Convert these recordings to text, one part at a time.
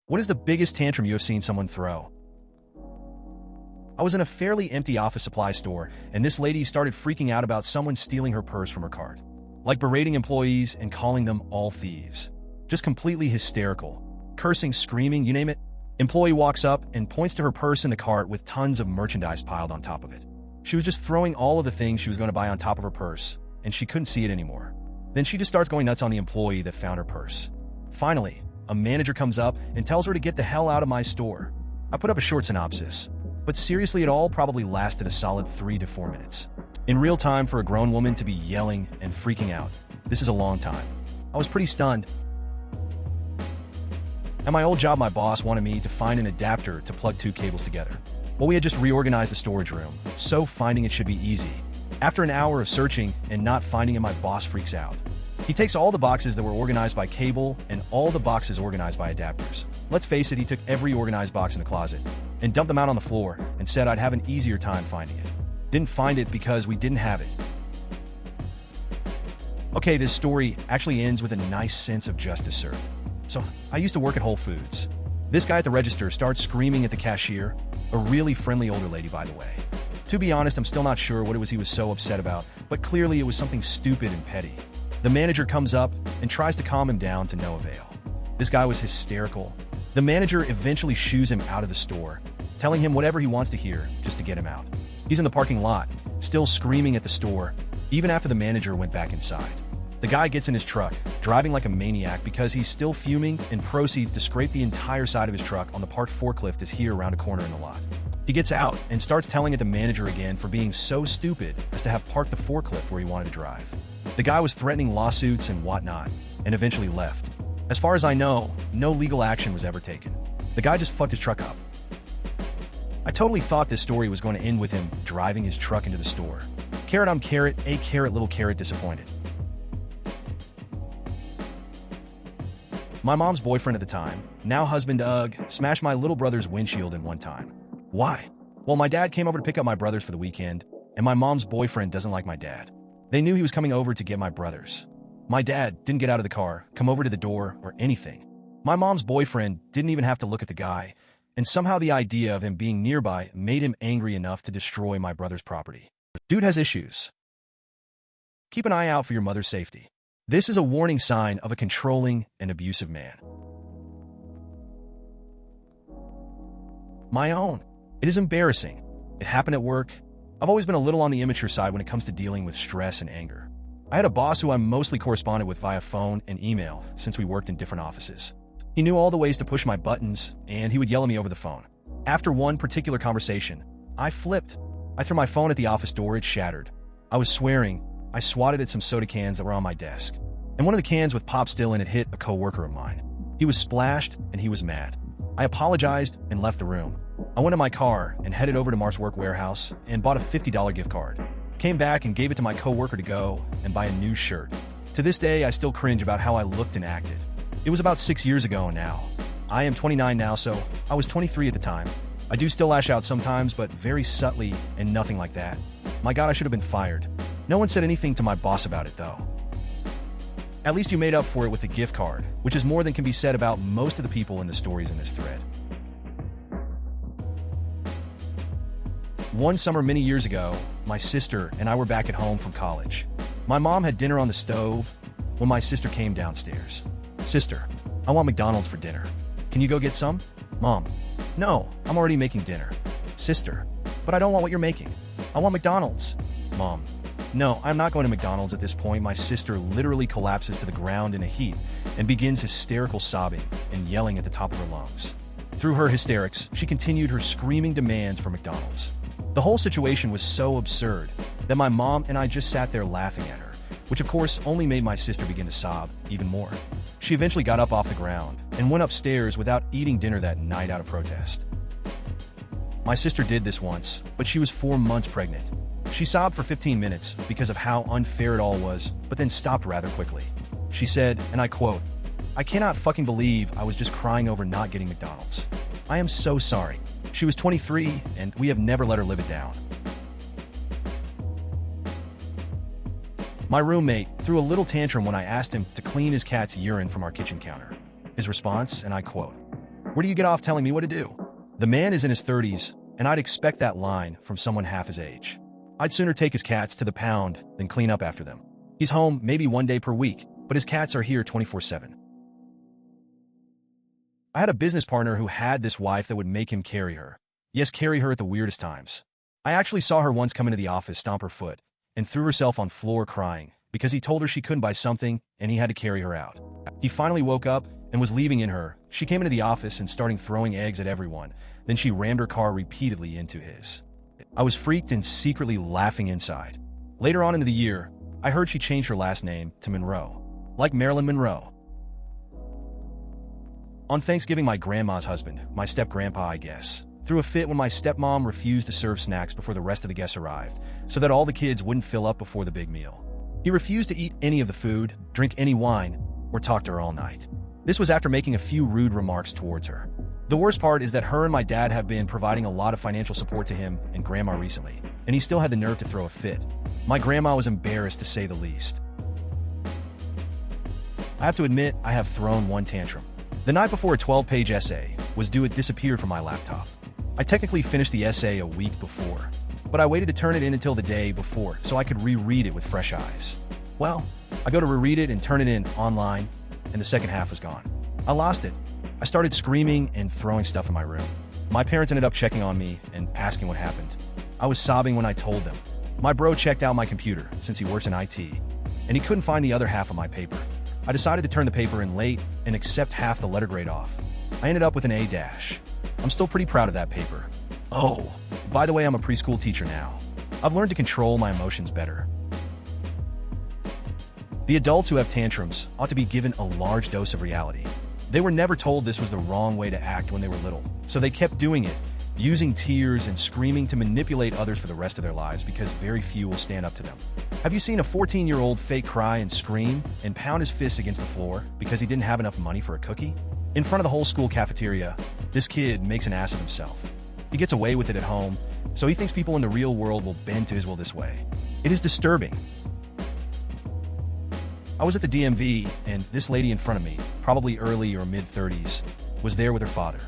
What is the biggest tantrum you have seen someone throw? I was in a fairly empty office supply store, and this lady started freaking out about someone stealing her purse from her cart. Like berating employees and calling them all thieves. Just completely hysterical. Cursing, screaming, you name it. Employee walks up and points to her purse in the cart with tons of merchandise piled on top of it. She was just throwing all of the things she was going to buy on top of her purse, and she couldn't see it anymore. Then she just starts going nuts on the employee that found her purse. Finally, a manager comes up and tells her to get the hell out of my store. I put up a short synopsis, but seriously, it all probably lasted a solid 3 to 4 minutes. In real time, for a grown woman to be yelling and freaking out, this is a long time. I was pretty stunned. At my old job, my boss wanted me to find an adapter to plug 2 cables together. Well, we had just reorganized the storage room, so finding it should be easy. After an hour of searching and not finding it, my boss freaks out. He takes all the boxes that were organized by cable and all the boxes organized by adapters. Let's face it, he took every organized box in the closet and dumped them out on the floor and said I'd have an easier time finding it. Didn't find it because we didn't have it. Okay, this story actually ends with a nice sense of justice served. So, I used to work at Whole Foods. This guy at the register starts screaming at the cashier, a really friendly older lady, by the way. To be honest, I'm still not sure what it was he was so upset about, but clearly it was something stupid and petty. The manager comes up and tries to calm him down to no avail. This guy was hysterical. The manager eventually shoos him out of the store, telling him whatever he wants to hear just to get him out. He's in the parking lot, still screaming at the store, even after the manager went back inside. The guy gets in his truck, driving like a maniac because he's still fuming, and proceeds to scrape the entire side of his truck on the parked forklift as he around a corner in the lot. He gets out and starts telling at the manager again for being so stupid as to have parked the forklift where he wanted to drive. The guy was threatening lawsuits and whatnot, and eventually left. As far as I know, no legal action was ever taken. The guy just fucked his truck up. I totally thought this story was going to end with him driving his truck into the store. Carrot on carrot, a carrot, little carrot, disappointed. My mom's boyfriend at the time, now husband smashed my little brother's windshield in one time. Why? Well, my dad came over to pick up my brothers for the weekend, and my mom's boyfriend doesn't like my dad. They knew he was coming over to get my brothers. My dad didn't get out of the car, come over to the door, or anything. My mom's boyfriend didn't even have to look at the guy, and somehow the idea of him being nearby made him angry enough to destroy my brother's property. Dude has issues. Keep an eye out for your mother's safety. This is a warning sign of a controlling and abusive man. My own. It is embarrassing. It happened at work. I've always been a little on the immature side when it comes to dealing with stress and anger. I had a boss who I mostly corresponded with via phone and email since we worked in different offices. He knew all the ways to push my buttons, and he would yell at me over the phone. After one particular conversation, I flipped. I threw my phone at the office door, it shattered. I was swearing. I swatted at some soda cans that were on my desk, and one of the cans with pop still in it hit a coworker of mine. He was splashed, and he was mad. I apologized and left the room. I went in my car and headed over to Mark's work warehouse and bought a $50 gift card. Came back and gave it to my coworker to go and buy a new shirt. To this day, I still cringe about how I looked and acted. It was about 6 years ago now. I am 29 now, so I was 23 at the time. I do still lash out sometimes, but very subtly and nothing like that. My God, I should have been fired. No one said anything to my boss about it, though. At least you made up for it with a gift card, which is more than can be said about most of the people in the stories in this thread. One summer many years ago, my sister and I were back at home from college. My mom had dinner on the stove when my sister came downstairs. Sister, I want McDonald's for dinner. Can you go get some? Mom, no, I'm already making dinner. Sister, but I don't want what you're making. I want McDonald's. Mom, no, I'm not going to McDonald's at this point. My sister literally collapses to the ground in a heap and begins hysterical sobbing and yelling at the top of her lungs. Through her hysterics, she continued her screaming demands for McDonald's. The whole situation was so absurd that my mom and I just sat there laughing at her, which of course only made my sister begin to sob even more. She eventually got up off the ground and went upstairs without eating dinner that night out of protest. My sister did this once, but she was 4 months pregnant. She sobbed for 15 minutes because of how unfair it all was, but then stopped rather quickly. She said, and I quote, "I cannot fucking believe I was just crying over not getting McDonald's. I am so sorry." She was 23, and we have never let her live it down. My roommate threw a little tantrum when I asked him to clean his cat's urine from our kitchen counter. His response, and I quote, Where do you get off telling me what to do? The man is in his 30s, and I'd expect that line from someone half his age. I'd sooner take his cats to the pound than clean up after them. He's home maybe 1 day per week, but his cats are here 24/7. I had a business partner who had this wife that would make him carry her. Yes, carry her at the weirdest times. I actually saw her once come into the office, stomp her foot, and threw herself on floor crying because he told her she couldn't buy something and he had to carry her out. He finally woke up and was leaving in her. She came into the office and started throwing eggs at everyone. Then she rammed her car repeatedly into his. I was freaked and secretly laughing inside. Later on in the year, I heard she changed her last name to Monroe, like Marilyn Monroe. On Thanksgiving, my grandma's husband, my step-grandpa I guess, threw a fit when my stepmom refused to serve snacks before the rest of the guests arrived, so that all the kids wouldn't fill up before the big meal. He refused to eat any of the food, drink any wine, or talk to her all night. This was after making a few rude remarks towards her. The worst part is that her and my dad have been providing a lot of financial support to him and grandma recently, and he still had the nerve to throw a fit. My grandma was embarrassed to say the least. I have to admit, I have thrown one tantrum. The night before a 12-page essay was due, it disappeared from my laptop. I technically finished the essay a week before, but I waited to turn it in until the day before so I could reread it with fresh eyes. Well, I go to reread it and turn it in online, and the second half was gone. I lost it. I started screaming and throwing stuff in my room. My parents ended up checking on me and asking what happened. I was sobbing when I told them. My bro checked out my computer since he works in IT, and he couldn't find the other half of my paper. I decided to turn the paper in late and accept half the letter grade off. I ended up with an A-. I'm still pretty proud of that paper. Oh, by the way, I'm a preschool teacher now. I've learned to control my emotions better. The adults who have tantrums ought to be given a large dose of reality. They were never told this was the wrong way to act when they were little, so they kept doing it, using tears and screaming to manipulate others for the rest of their lives because very few will stand up to them. Have you seen a 14-year-old fake cry and scream and pound his fists against the floor because he didn't have enough money for a cookie? In front of the whole school cafeteria, this kid makes an ass of himself. He gets away with it at home, so he thinks people in the real world will bend to his will this way. It is disturbing. I was at the DMV, and this lady in front of me, probably early or mid-30s, was there with her father.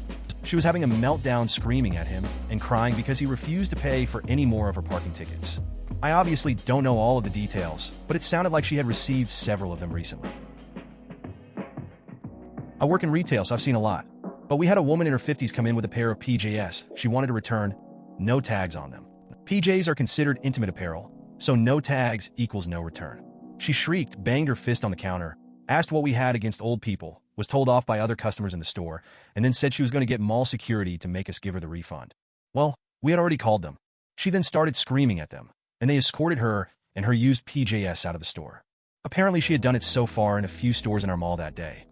She was having a meltdown screaming at him and crying because he refused to pay for any more of her parking tickets. I obviously don't know all of the details, but it sounded like she had received several of them recently. I work in retail, so I've seen a lot. But we had a woman in her 50s come in with a pair of PJs she wanted to return, no tags on them. PJs are considered intimate apparel, so no tags equals no return. She shrieked, banged her fist on the counter, asked what we had against old people, was told off by other customers in the store, and then said she was going to get mall security to make us give her the refund. Well, we had already called them. She then started screaming at them, and they escorted her and her used PJs out of the store. Apparently she had done it so far in a few stores in our mall that day.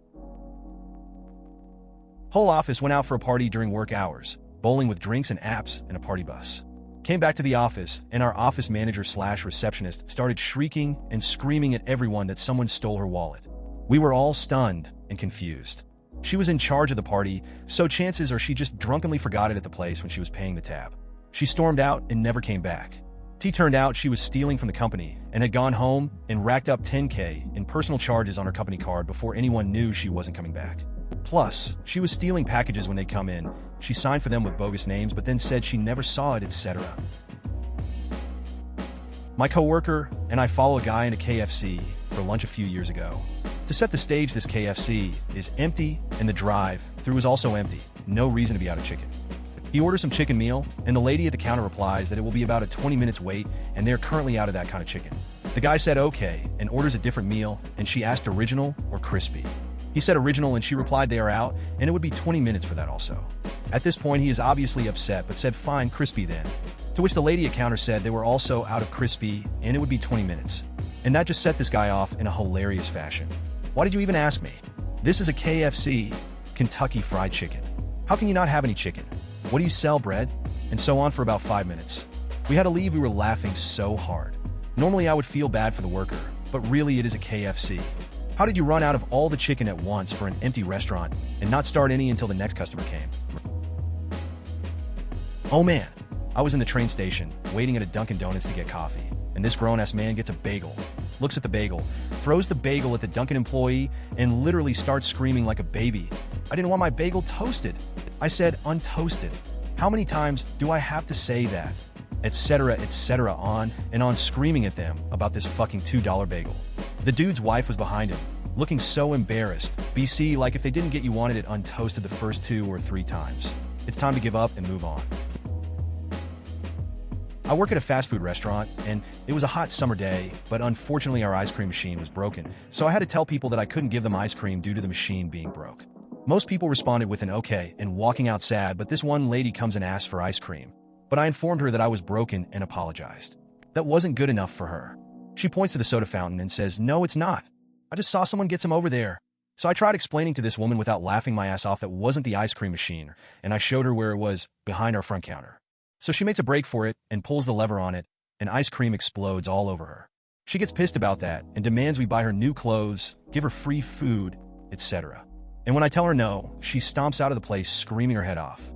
Whole office went out for a party during work hours, bowling with drinks and apps and a party bus. Came back to the office, and our office manager/receptionist started shrieking and screaming at everyone that someone stole her wallet. We were all stunned and confused. She was in charge of the party, so chances are she just drunkenly forgot it at the place when she was paying the tab. She stormed out and never came back. T turned out she was stealing from the company and had gone home and racked up $10K in personal charges on her company card before anyone knew she wasn't coming back. Plus, she was stealing packages when they come in. She signed for them with bogus names, but then said she never saw it, etc. My coworker and I follow a guy in a KFC for lunch a few years ago. To set the stage, this KFC is empty, and the drive-thru is also empty. No reason to be out of chicken. He orders some chicken meal, and the lady at the counter replies that it will be about a 20 minutes wait, and they're currently out of that kind of chicken. The guy said okay, and orders a different meal, and she asked original or crispy. He said original, and she replied they are out, and it would be 20 minutes for that also. At this point, he is obviously upset, but said fine, crispy then. To which the lady at counter said they were also out of crispy, and it would be 20 minutes. And that just set this guy off in a hilarious fashion. Why did you even ask me? This is a KFC, Kentucky Fried Chicken. How can you not have any chicken? What do you sell, bread? And so on for about 5 minutes. We had to leave, we were laughing so hard. Normally I would feel bad for the worker, but really it is a KFC. How did you run out of all the chicken at once for an empty restaurant and not start any until the next customer came? Oh man, I was in the train station, waiting at a Dunkin' Donuts to get coffee, and this grown-ass man gets a bagel, looks at the bagel, throws the bagel at the Dunkin' employee, and literally starts screaming like a baby. I didn't want my bagel toasted. I said untoasted. How many times do I have to say that? Etc., etc., on and on, screaming at them about this fucking $2 bagel. The dude's wife was behind him, looking so embarrassed. BC, like if they didn't get you wanted it untoasted the first 2 or 3 times. It's time to give up and move on. I work at a fast food restaurant, and it was a hot summer day, but unfortunately our ice cream machine was broken, so I had to tell people that I couldn't give them ice cream due to the machine being broke. Most people responded with an okay and walking out sad, but this one lady comes and asks for ice cream. But I informed her that I was broken and apologized. That wasn't good enough for her. She points to the soda fountain and says, "No, it's not. I just saw someone get some over there." So I tried explaining to this woman without laughing my ass off that wasn't the ice cream machine, and I showed her where it was, behind our front counter. So she makes a break for it and pulls the lever on it, and ice cream explodes all over her. She gets pissed about that and demands we buy her new clothes, give her free food, etc. And when I tell her no, she stomps out of the place screaming her head off.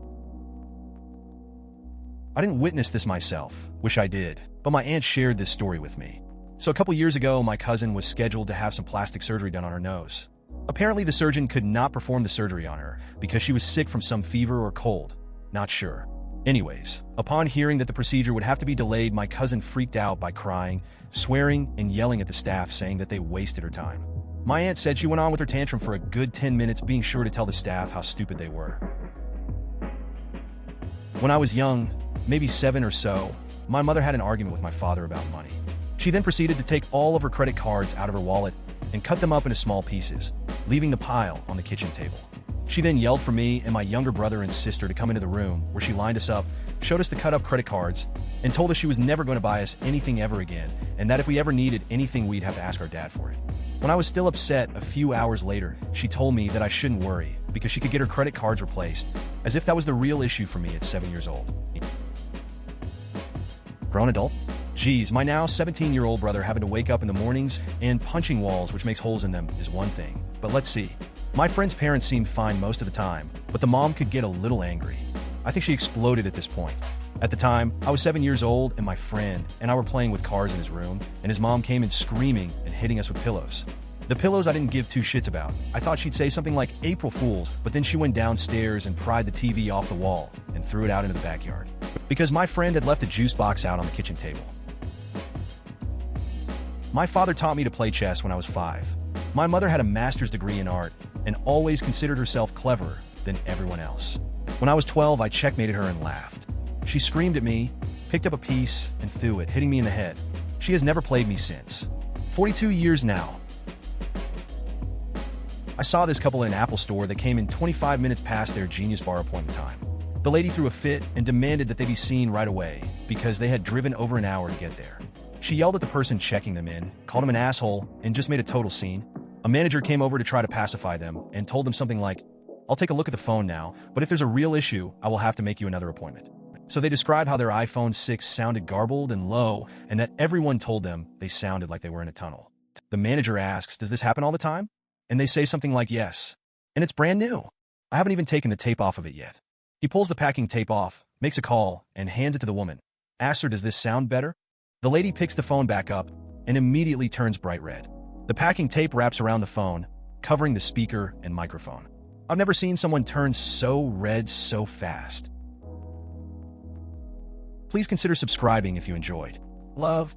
I didn't witness this myself, wish I did, but my aunt shared this story with me. So a couple years ago, my cousin was scheduled to have some plastic surgery done on her nose. Apparently the surgeon could not perform the surgery on her because she was sick from some fever or cold. Not sure. Anyways, upon hearing that the procedure would have to be delayed, my cousin freaked out by crying, swearing, and yelling at the staff, saying that they wasted her time. My aunt said she went on with her tantrum for a good 10 minutes, being sure to tell the staff how stupid they were. When I was young, maybe 7 or so, my mother had an argument with my father about money. She then proceeded to take all of her credit cards out of her wallet and cut them up into small pieces, leaving the pile on the kitchen table. She then yelled for me and my younger brother and sister to come into the room, where she lined us up, showed us the cut-up credit cards, and told us she was never going to buy us anything ever again, and that if we ever needed anything, we'd have to ask our dad for it. When I was still upset, a few hours later, she told me that I shouldn't worry because she could get her credit cards replaced, as if that was the real issue for me at 7 years old. Grown adult? Geez, my now 17-year-old brother having to wake up in the mornings and punching walls which makes holes in them is one thing. But let's see. My friend's parents seemed fine most of the time, but the mom could get a little angry. I think she exploded at this point. At the time, I was 7 years old, and my friend and I were playing with cars in his room, and his mom came in screaming and hitting us with pillows. The pillows I didn't give 2 shits about. I thought she'd say something like April Fools, but then she went downstairs and pried the TV off the wall and threw it out into the backyard. Because my friend had left a juice box out on the kitchen table. My father taught me to play chess when I was 5. My mother had a master's degree in art and always considered herself cleverer than everyone else. When I was 12, I checkmated her and laughed. She screamed at me, picked up a piece, and threw it, hitting me in the head. She has never played me since. 42 years now. I saw this couple in an Apple store that came in 25 minutes past their Genius Bar appointment time. The lady threw a fit and demanded that they be seen right away because they had driven over an hour to get there. She yelled at the person checking them in, called him an asshole, and just made a total scene. A manager came over to try to pacify them and told them something like, "I'll take a look at the phone now, but if there's a real issue, I will have to make you another appointment." So they described how their iPhone 6 sounded garbled and low, and that everyone told them they sounded like they were in a tunnel. The manager asks, "Does this happen all the time?" And they say something like, "Yes. And it's brand new. I haven't even taken the tape off of it yet." He pulls the packing tape off, makes a call, and hands it to the woman. Asks her, "Does this sound better?" The lady picks the phone back up and immediately turns bright red. The packing tape wraps around the phone, covering the speaker and microphone. I've never seen someone turn so red so fast. Please consider subscribing if you enjoyed. Love.